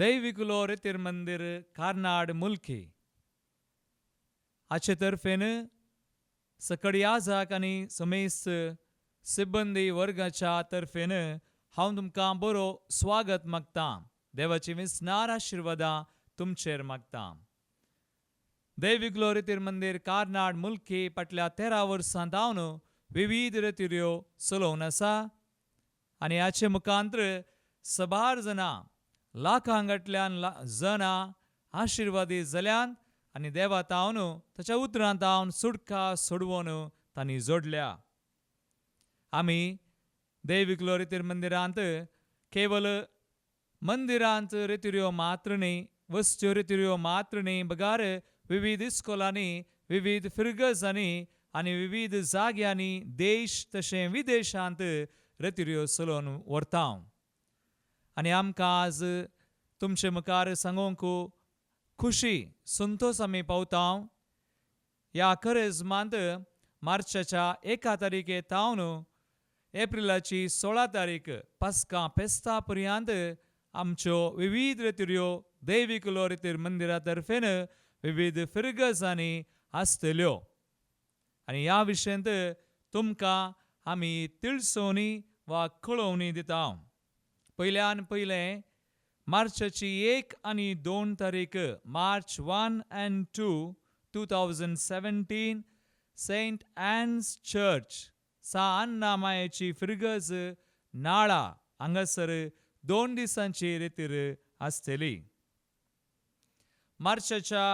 दैविकुलो रितीर मंदिर कार्नाड मुल्की आचे तर्फेन सकडी आजाक आनी समेस्त सिब्बंदी वर्गाच्या तर्फेन हांव तुमकां बरो स्वागत मागतां. देवाची विस्नार आशिर्वादां तुमचेर मागतां. दैविकुलो रितीर मंदिर कार्नाड मुल्की फाटल्या 13 वर्सां जावन विविध रितीऱ्यो चलोवन आसा आनी हाचे मुखांतर सबार जाणां लाखांगटल्यान जाणां आशिर्वादी जाल्यात आनी देवा तावन ताच्या उतरां तावन सुटका सोडवून तांणी जोडल्या. आमी दैविकुलो रितीर मंदिरांत केवल मंदिरांत रितीऱ्यो मात्र न्ही, वस्तू रितीऱ्यो मात्र न्ही, बगार विविध इस्कोलांनी, विविध फिरगजांनी आनी विविध जाग्यांनी देश तशें विदेशांत रितीऱ्यो चलोवन व्हरता. आनी आमकां आज तुमचे मुखार सांगूंक खुशी संतोश आमी पावता. ह्या करेजमांत मार्चाच्या 1 तारीखे तावन एप्रिलाची 16 तारीख पास्का फेस्ता पर्यंत आमच्यो विविध रितीऱ्यो दैविकुलो रितीर मंदिरा तर्फेन विविध फिरगजांनी आसतल्यो. आनी ह्या विशयांत तुमकां आमी तिळसोवनी वा कळोवणी दिता. पयल्यान पयलें मार्चाची 1 आनी 2 तारीख मार्च 1 and 2, 2017 सेंट एन्स चर्च सा अन्ना मायेची फिरगज नाळा हांगासर 2 दिसांची रितीर आसतली. मार्चाच्या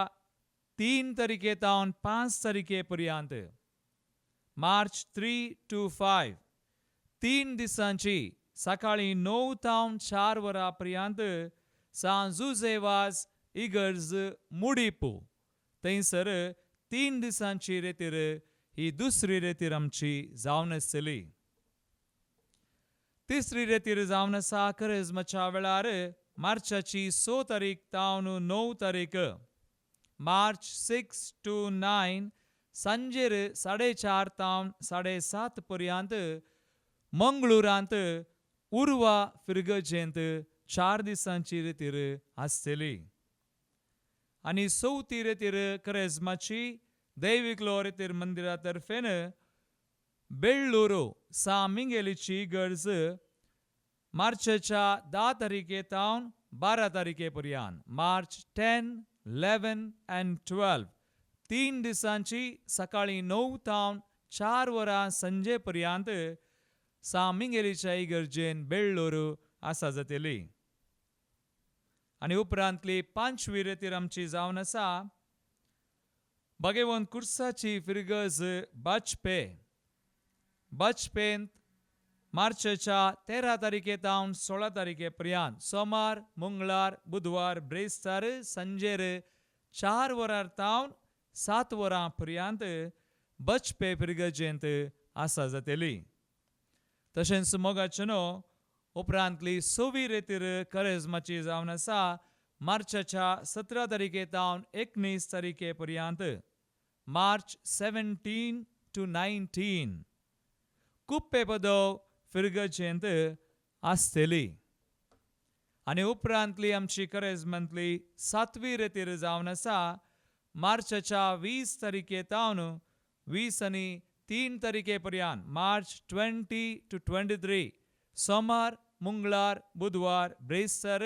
3 तारीखे तावन 5 तारीखे पर्यंत मार्च 3 to 5 3 दिसांची सकाळी 9 तावन 4 वरां पर्यंत सांजुजेवाज इगर्ज मुडीपू थंयसर 3 दिसांची रितीर ही दुसरी रितीर आमची जावन आसतली. तिसरी रितीर जावन आसा करेजमाच्या वेळार मार्चाची 6 तारीख तावन 9 तारीख मार्च 6 to 9 सांजेर 4:30 तावन 7:30 पर्यंत मंगळुरांत उर्वा फिरगजेंत 4 दिसांची रितीर आसतली. आनी 4थी रितीर करेजमाची दैविकुलो रितीर मंदिरा तर्फेन बेळ्ळूरू सा मिंगेलीची इगर्ज मार्चाच्या 10 तारीखे तावन 12 तारीखे पर्यंत मार्च 10, 11 and 12 3 दिसांची सकाळी 9 तावन 4 वरां संजे पर्यंत सा मिंगेलीच्या इगर्जेन बेळ्ळूरू आसा जातली. आनी उपरांतली 5वी रितीर आमची जावन आसा भगवंत कुर्साची फिरगज बाचपेंत मार्चाच्या 13 तारीखे तावन 16 तारीखे पर्यंत सोमार, मंगळार, बुधवार, ब्रेस्तार संजेर 4 वरां तावन 7 वरां पर्यंत बचपे फिरगजेंत आसा जातली. तशेंच मोगाचनो उपरांतली 6वी रितीर करेजमाची जावन आसा मार्चाच्या 17 तारीखे तावन 19 तारीखे पर्यंत मार्च 17 to 19 कुप्पे पदव फिरगजेंत आसतली. आनी उपरांतली आमची करेजमांतली 7वी रितीर जावन आसा मार्चाच्या 20 तारीखे तावन 20 आनी 3 तारीखे पर्यंत मार्च 20 to 23 सोमार, मंगळार, बुधवार, ब्रेस्तार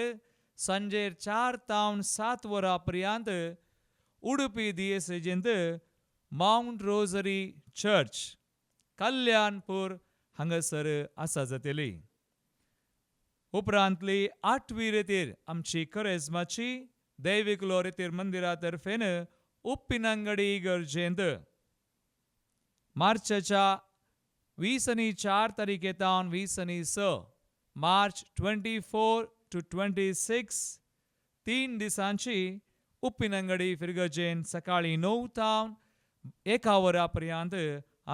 संजेर 4 तावन 7 वरां पर्यंत उडुपी दिएसेजेंत माउंट रोजरी चर्च कल्याणपूर हांगासर आसा जातली. उपरांतली 8वी रितीर आमची करेजमाची दैविकुलो रितीर मंदिरा तर्फेन उप्पिनंगडी इगर्जेंत मार्चाच्या 20 आनी 4 तारीखे तावन 20 आनी 6 मार्च 24 to 26 3 दिसांची उप्पिनंगडी फिरगजेन सकाळी 9 तावन 1 वरां पर्यंत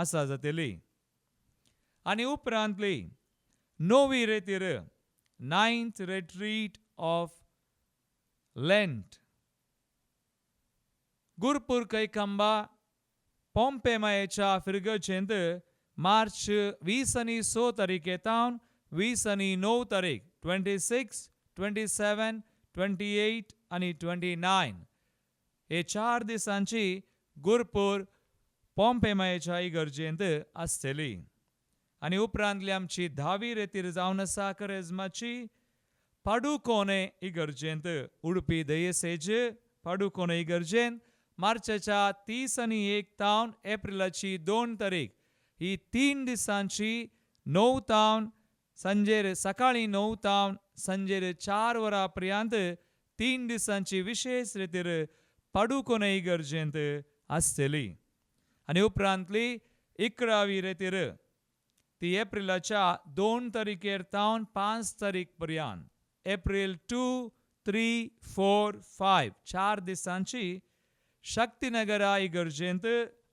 आसा जातली. आनी उपरांतली 9वी रितीर 9th retreat of Lent Gurpur कैकंबा पोंपे मायेच्या फिरगजेंत मार्च 20 आनी 6 तारीखे तावन 20 आनी 9 तारीख 26, 27, 28 आणि 29 हे 4 दिसांची गुरपूर पोंपेमायेच्या इगर्जेंत आसतली. आनी उपरांतली आमची 10वी रेतीर जावन आसा करेजमाची पाडुकोने इगर्जेंत उडपी दयेसेज पाडुकोने इगर्जेंत मार्चाच्या 30 आनी 1 तावन एप्रिलाची 2 तारीख ही 3 दिसांची 9 तावन संजेर सकाळी 9 तावन संजेर 4 वरां पर्यंत 3 दिसांची विशेष रितीर पाडुकोने इगर्जेंत आसतली. आनी उपरांतली 11वी रेतीर ती एप्रिलाच्या 2 तारीखेर तावन 5 तारीख पर्यंत एप्रिल 2, 3, 4, 5 4 दिसांची शक्तीनगरा इगर्जेंत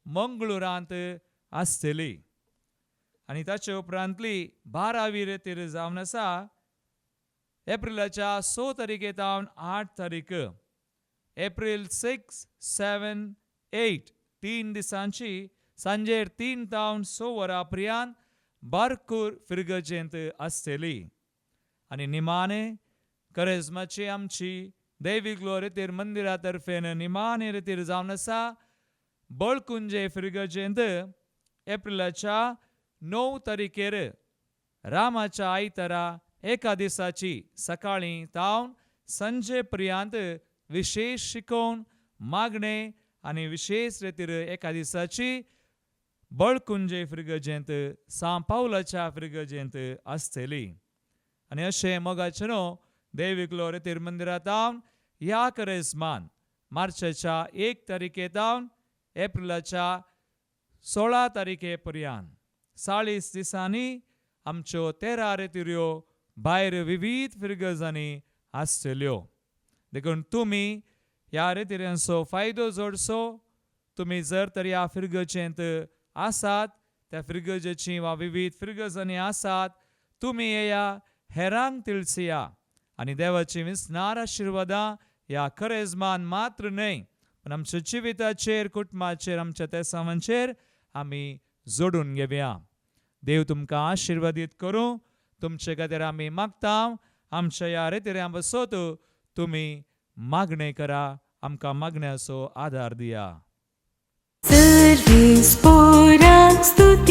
मंगळुरांत आसतली. आनी ताचे उपरांतली 12वी रेतीर जावन आसा एप्रिलाच्या 6 तारीखे तावन 8 तारीख एप्रिल 6, 7, 8 3 दिसांची सांजेर 3 तावन 6 वरां पर्यंत बारकूर फिरगजेंत आसतली. आनी निमाणे करेजमाची आमची दैवी ग्लोरीतीर मंदिरा तर्फेन निमाणे रितीर जावन आसा बळकुंजे फिरगजेंत एप्रिलाच्या 9 तारीखेर रामाच्या आयतारा एका दिसाची सकाळीं तावन संजे पर्यंत विशेष शिकोवन मागणे आनी विशेष रितीर एका दिसाची बळकुंजे फिरगजेंत सांपावलाच्या फिरगजेंत आसतली. आनी अशें मोगाचें न्हू दैवी ग्लोरीतीर मंदिरांत तावन ह्या करेजमान मार्चाच्या 1 तारीखे तावन एप्रिलाच्या 16 तारीखे पर्यंत 40 दिसांनी आमच्यो 13 रेतीऱ्यो भायर विविध फिरगजांनी आसतल्यो. देखून तुमी ह्या रेतीऱ्यांचो फायदो जोडचो. तुमी जर तर ह्या फिरगजेंत आसात त्या फिरगजेची वा विविध फिरगजांनी आसात तुमी येया हेरांक तिळचिया आनी देवाची विस्नार आशिर्वादां ह्या करेजमान मात्र न्हय पण आमच्या जिविताचेर कुटुंबाचेर आमच्या तेसांवांचेर आमी जोडून घेवया. देव तुमकां आशिर्वादीत करूं. तुमचे खातीर आमी मागता आमच्या ह्या रेतीऱ्यां बसोत तुमी मागणे करा. आमकां मागण्याचो आदार दिया. सर्वेस्पोरांक स्तुती